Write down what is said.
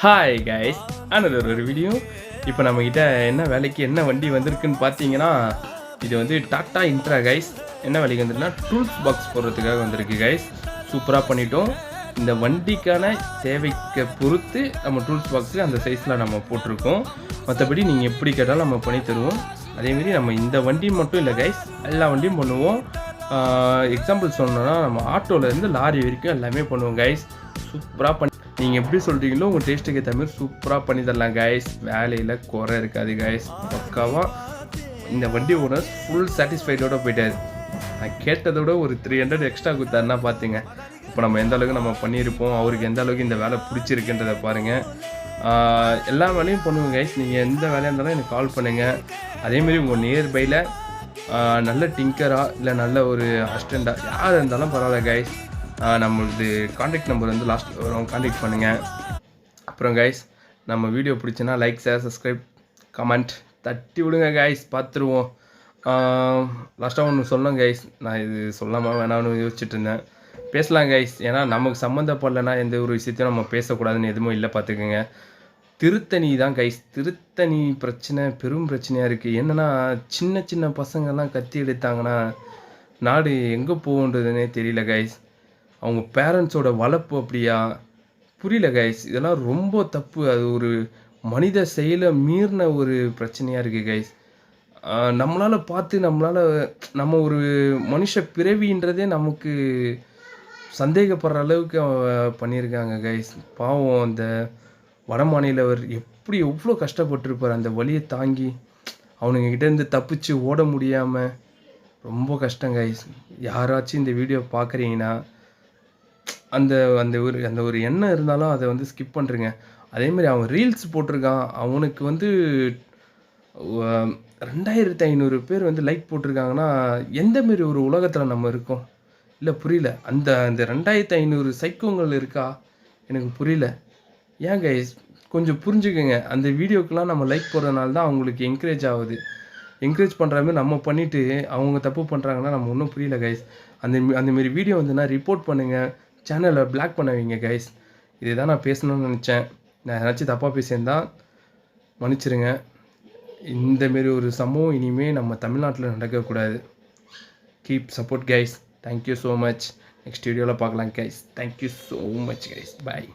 Hi guys, another ஒரு video. இப்போ நம்மக்கிட்ட என்ன வேலைக்கு என்ன வண்டி வந்திருக்குன்னு பார்த்தீங்கன்னா, இது வந்து டாட்டா இன்ட்ரா கைஸ். என்ன வேலைக்கு வந்துருக்குன்னா டூல்ஸ் பாக்ஸ் போடுறதுக்காக வந்திருக்கு கைஸ். சூப்பராக பண்ணிட்டோம். இந்த வண்டிக்கான தேவைக்கு பொறுத்து நம்ம டூல்ஸ் பாக்ஸில் அந்த சைஸில் நம்ம போட்டிருக்கோம். மற்றபடி நீங்கள் எப்படி கேட்டாலும் நம்ம பண்ணி தருவோம். அதேமாரி நம்ம இந்த வண்டி மட்டும் இல்லை கைஸ், எல்லா வண்டியும் பண்ணுவோம். எக்ஸாம்பிள் சொன்னோன்னா நம்ம ஆட்டோலேருந்து லாரி வரைக்கும் எல்லாமே பண்ணுவோம் கைஸ். சூப்பராக பண்ணி நீங்கள் எப்படி சொல்கிறீங்களோ உங்கள் டேஸ்ட்டுக்கு ஏற்ற மாதிரி சூப்பராக பண்ணி தரலாம் கைஸ். வேலையில் குறை இருக்காது கைஸ். பக்காவாக இந்த வண்டி ஓனர் ஃபுல் சாட்டிஸ்ஃபைடோடு போயிட்டார். நான் கேட்டதோட ஒரு 300 எக்ஸ்ட்ரா கொடுத்தாருன்னா பார்த்துங்க. இப்போ நம்ம எந்த அளவுக்கு நம்ம பண்ணியிருப்போம், அவருக்கு எந்த அளவுக்கு இந்த வேலை பிடிச்சிருக்குன்றதை பாருங்கள். எல்லா வேலையும் பண்ணுவோம் கைஸ். நீங்கள் எந்த வேலையாக இருந்தாலும் எனக்கு கால் பண்ணுங்கள். அதேமாரி உங்கள் நியர்பையில் நல்ல டிங்கராக இல்லை நல்ல ஒரு அசிஸ்டண்ட்டாக யார் இருந்தாலும் பரவாயில்ல கைஸ். நம்மளது கான்டாக்ட் நம்பர் வந்து லாஸ்ட்டில் வரும், கான்டாக்ட் பண்ணுங்கள். அப்புறம் கைஸ், நம்ம வீடியோ பிடிச்சின்னா லைக், ஷேர், சப்ஸ்கிரைப், கமெண்ட் தட்டி விடுங்க கைஸ். பார்த்துருவோம். லாஸ்ட்டாக ஒன்று சொல்லணும் கைஸ். நான் இது சொல்லாமல் வேணாம்னு யோசிச்சுட்டு இருந்தேன். பேசலாம் கைஸ். ஏன்னா நமக்கு சம்மந்தப்படலைன்னா எந்த ஒரு விஷயத்தையும் நம்ம பேசக்கூடாதுன்னு எதுவும் இல்லை, பார்த்துக்கோங்க. திருத்தணி தான் கைஸ். திருத்தணி பிரச்சனை பெரும் பிரச்சனையாக இருக்குது. என்னென்னா சின்ன சின்ன பசங்கள்லாம் கத்தி எடுத்தாங்கன்னா நாடு எங்கே போகுன்றதுனே தெரியல கைஸ். அவங்க பேரண்ட்ஸோட வளர்ப்பு அப்படியா புரியல கைஸ். இதெல்லாம் ரொம்ப தப்பு. அது ஒரு மனித செயலை மீறின ஒரு பிரச்சனையாக இருக்குது கைஸ். நம்மளால் பார்த்து நம்ம ஒரு மனுஷ பிறவின்றதே நமக்கு சந்தேகப்படுற அளவுக்கு பண்ணியிருக்காங்க கைஸ். பாவம் அந்த வட மாநிலவர் எவ்வளோ கஷ்டப்பட்டுருப்பார். அந்த வலியை தாங்கி அவனுங்ககிட்டேருந்து தப்பிச்சு ஓட முடியாமல் ரொம்ப கஷ்டம் கைஸ். யாராச்சும் இந்த வீடியோ பார்க்குறீங்கன்னா அந்த ஒரு எண்ணம் இருந்தாலும் அதை வந்து ஸ்கிப் பண்ணுறேங்க. அதேமாதிரி அவன் ரீல்ஸ் போட்டிருக்கான். அவனுக்கு வந்து 2500 பேர் வந்து லைக் போட்டிருக்காங்கன்னா எந்தமாரி ஒரு உலகத்தில் நம்ம இருக்கோம் இல்லை புரியல. அந்த 2500 சைக்கோங்கள் இருக்கா எனக்கு புரியல. ஏன் கைஸ் கொஞ்சம் புரிஞ்சுக்கோங்க. அந்த வீடியோக்கெலாம் நம்ம லைக் போடுறதுனால தான் அவங்களுக்கு என்கரேஜ் ஆகுது. என்கரேஜ் பண்ணுற மாதிரி நம்ம பண்ணிவிட்டு அவங்க தப்பு பண்ணுறாங்கன்னா நம்ம ஒன்றும் புரியல கைஸ். அந்தமாரி வீடியோ வந்துன்னா ரிப்போர்ட் பண்ணுங்கள், சேனலை பிளாக் பண்ண வைங்க கைஸ். இதை தான் நான் பேசணும்னு நினச்சேன். நான் ஏதாச்சும் தப்பாக பேசியிருந்தால் மன்னிச்சிருங்க. இந்தமாரி ஒரு சம்பவம் இனிமேல் நம்ம தமிழ்நாட்டில் நடக்கக்கூடாது. Keep support guys. Thank you so much. Next வீடியோவில் பார்க்கலாம் guys. Thank you so much guys. பாய்.